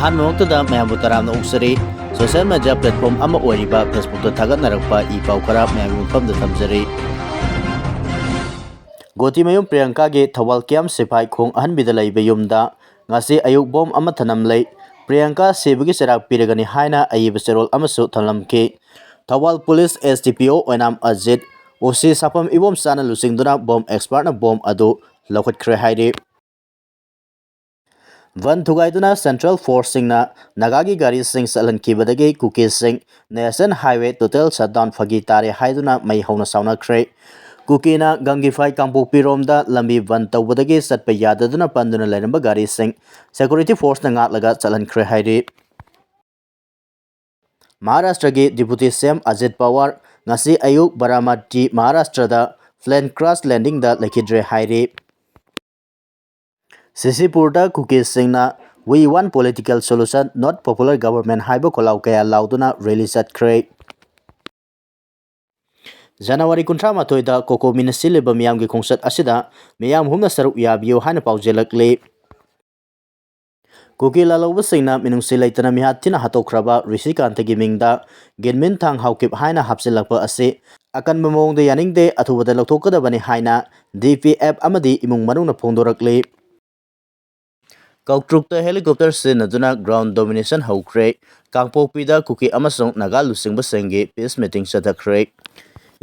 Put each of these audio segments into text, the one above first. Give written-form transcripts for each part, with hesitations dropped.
ꯑꯍꯥꯟꯕꯃꯛꯇꯗ ꯃꯌꯥꯝꯕꯨ ꯇꯔꯥꯝꯅ ꯑꯣꯛꯆꯔꯤ social media platform ꯑꯃ ꯑꯣꯏꯔꯤꯕ ꯐꯦꯁꯕꯨꯛꯇ ꯊꯥꯒꯠꯅꯔꯛꯄ ꯏ ꯄꯥꯎ ꯈꯔ ꯃꯌꯥꯝꯒꯤ ꯃꯐꯝꯗ ꯊꯝꯖꯔꯤ Gotimayum Priyanka Thawal Kiam Sipai Khong Ahanbida Laiba Yumda Ngasi Ayuk Bom ama Thanamlai Priyanka sibagi cheirak piragani haina ayiba cherol amasu thanlamki Thawal Police SDPO Oinam Ajit OC Sapam Ibom Sana Lusingduna Bom Expert na Bom adu Lokhatkre hairi Van thugaiduna Central Force singna nagagi gari sing salankibadagi kuki sing National Highway total shutdown phagi tare haiduna mai hauna saunakre Kukina Gangifai Kampopi Romda Lambi Van Tawbadagi Satpa Yadaduna Panduna Lenamba Gari Sing Security Force Nangatlaga Chalankre hairi Maharashtra gi Deputy CM Ajit Pawar Ngasi Ayuk Baramati Maharashtra da Plane Crash Landing da Lekidre hairi Sisipurda Kuki Singna We want political solution not popular government haiba kolau kaya lauduna release at Craig January 18 da Koko Minasiliba Miyamgi Kongsat Asida Miyam Humna Saruk Yabiyo Hana Paujelakli Kuki Laloba Singna Minungsi Laitana Mihatina Hatokraba Rishikanta Gimingda Ginmin Tang Haukip Haina Hapsilakpa Ase Akan Mamong de Yaningde Atubada Lotoka Bani Haina DPF Amadi Imung Manuna Pondorakli Kautrukta helicopter sinaduna ground domination haukre Kangpokpida Kuki amasong Naga Lusingba Sengi peace meeting chatakhre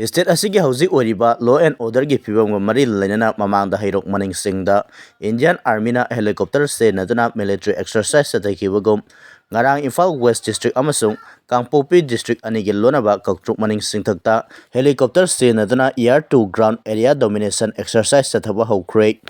State asigi hauji oriba law and order gi fibam mari lainana mamangda hairok maning singda Indian Army na helicopter sinaduna military exercise chatakibagum ngarang Imphal West District amasong Kangpokpi District anigi lonaba Kautruk maning singthakta helicopter sinaduna air to ground area domination exercise chathaba haukre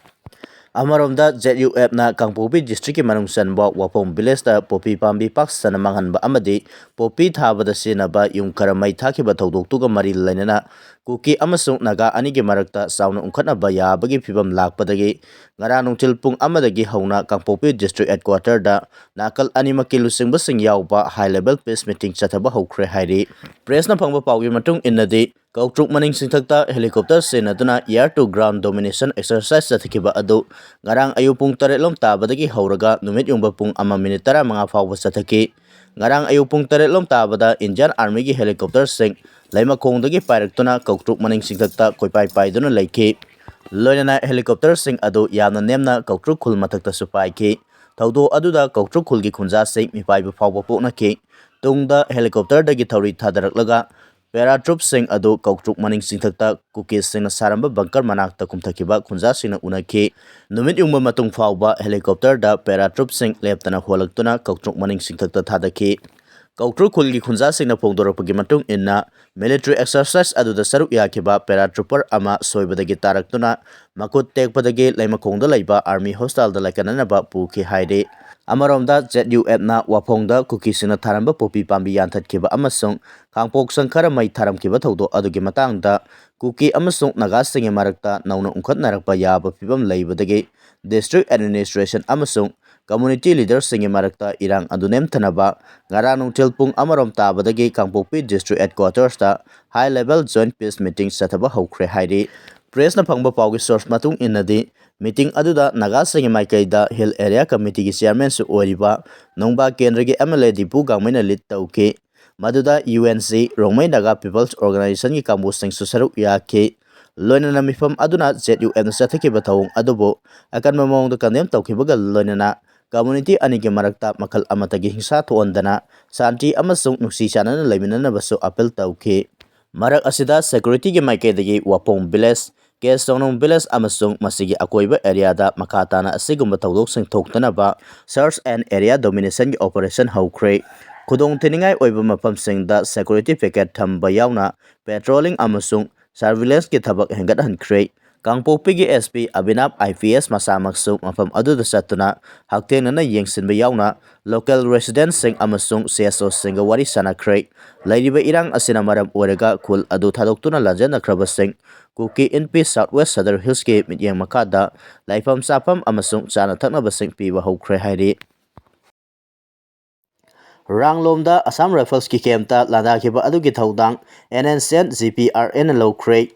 Amaromda ZUF na Kangpopi District ki manung sanba Wapong Village da Popi Pambi Pak sana manghanba amadi Popi thabada sinaba yung karamai thakiba thodoktuga mari lainana Kuki amasung Naga anigi marakta sauna ungkhatnaba yabagi phibam lakpadagi ngara nungthil pung amadagi hauna Kangpopi District Headquarter da nakal animaki lusingba sing yawba high level peace meeting chathaba hokre hairi press na phangba pawgi matung innadi Kautruk maning singthakta helicopter senaduna air to ground domination exercise chathakiba adu ngarang ayu pung 8 lom tabadagi hauraga numit yungba pung 1 minute 15 fawba chathaki ngarang ayu pung 8 lom tabada Indian Army gi helicopter sing laima khongdagi pairaktuna Kautruk maning singthakta koipai paiduna laiki loinana helicopter sing adu yamna nemna Kautruk khul mathakta su paiki thaudo aduda Kautruk khulgi khunja sing mipaiba fawba poknaki tungda helicopter dagi thauri thadaraklaga Paratroop sing adu Kautruk maning singthakta Kuki sing saramba bunker manakta kumthakiba khunja sing unaki numit yungba matung fawba helicopter da paratroop sing leptana holaktuna Kautruk maning singthakta thadaki Kautruk khulgi khunja sing phongdorakpagi matung inna military exercise adu da saruk yakiba paratrooper ama soibadagi taraktuna makut tekpadagi laimakhongda laiba army hostel da laikananaba puki hairi Amaromda ZUF na Wapongda Kuki sina tharamba Popi Pambi Yanthatkiba amasung Kangpok Sankhara mai tharamkiba thaudo adugi matangda Kuki amasung nagasing marakta nauna ungkhatnarakpa yaba phibam laibadagi district administration amasung community leaders sing marakta irang adunem thanaba ngara nungthil pung amarom tabadagi Kangpokpi district headquarters ta high level joint peace meeting chathaba hokre hairi press na phangba pawgi source matung inadi meeting aduda nagasing maikaida hill area committee gi chairman su oriba nongba kendra gi MLA dipu gangmaina lead tauke maduda UNC Rongmai Naga People's Organization gi kambu sing su saruk yake loinana mifam aduna ZUF na chathaki bathawung adubo akan mamong da kandem tawkibaga loinana community anigi marakta makal amatagi hingsa thoandana santi amasung nuksi chanana laiminana basu appeal tauke marak asida security gi maikaidagi Wapong Village Kesonong Village amasung masigi akoiba area da makatana asigumba tawdok sing thoktanaba search and area domination gi operation haukre khudong thiningai oiba mapam sing da security packet thamba yauna patrolling amasung surveillance ki thabak hengat hankre Kangpokpi gi SP Abinab IPS masamaksu mafam aduda satuna haktenana yengsinba yauna local residents sing amasung CSO singa wari sanakre lairiba irang asina maram orega khul adu thadoktuna lanjana khraba sing Kuki NP Southwest Southern Hills ke mityang makada laifam sapam amasung chana thaknaba sing piba hokre hairi Ranglomda Assam Rifles ki kemta ladakhiba adugi thaudang NNCN GPRN lowkre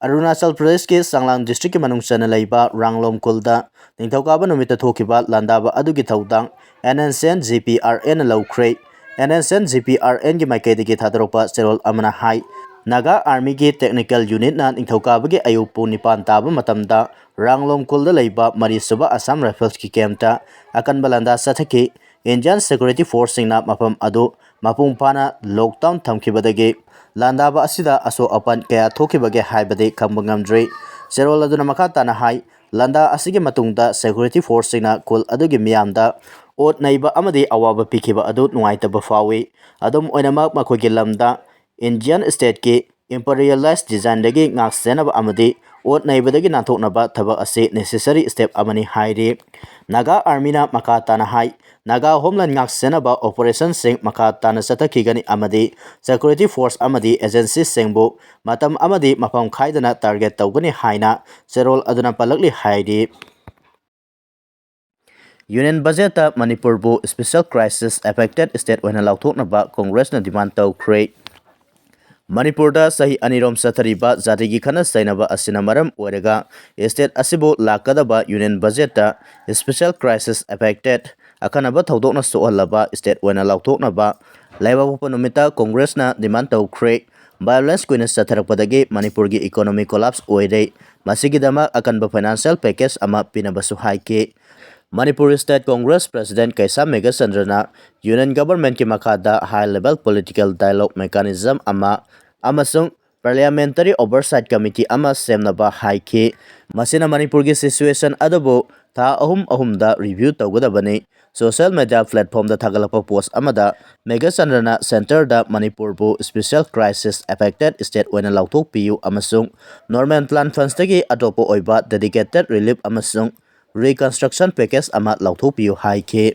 Arunachal Pradesh ke Sanglang District ke manung chana leiba Ranglom Kulda ningthokaba numita thokiba landaba adugi thodang NNSN GPRN lawkhre NNSN GPRN gi maikaidagi thadropa serol amana hai Naga Army gi technical unit na ningthokaba gi ayupu nipan taba matamda Ranglom Kulda leiba Marisuba Assam Rifles ki kemta akan balanda sathaki Indian Security Force singna mapam adu mapung pana lockdown thamkibadagi landaba asida aso apan kaya thokibage haibade khambangamdre serol aduna makata na hai landa asige matungda Security Force singna kul adugi miyamda ot naiba amadi awaba pikiba adu nuaitaba fawi adum oinamak makogi lamda Indian state ki imperialized design dagi ngak senaba amadi ot naibadagi nathoknaba thaba ase necessary step amani hairi Naga Army na makata na hai Naga Homeland ngak senaba operation sing makata na satakigani amadi Security Force amadi agency singbu matam amadi mapam khaidana target tawgani haina serol aduna palakli hairi Union budget ta Manipur bu special crisis affected state oina lauthoknaba Congress na demand tawkhre Manipur da sahi anirom sathariba zatigi khana sainaba asina maram oirega state asibo lakadaba union budget ta special crisis affected akanaba thodokna soalaba state oina lauthoknaba laiba pupanumita Congress na demand tawkhre violence kuina satharakpadagi Manipur gi economic collapse oire masigidama akanba financial package ama pinabasu haike Manipur State Congress President Kaisa Megasandrana Union Government ki makada high level political dialogue mechanism ama amasung Parliamentary Oversight Committee ama semnaba haike masina Manipur gi situation adabu tha ahum da review tawgadabani social media platform da thagalapa post amada Megasandrana center da Manipur bu special crisis affected state oina lauthok piu amasung normal plan funds tagi atopo oiba dedicated relief amasung reconstruction package ama lauthok piu haike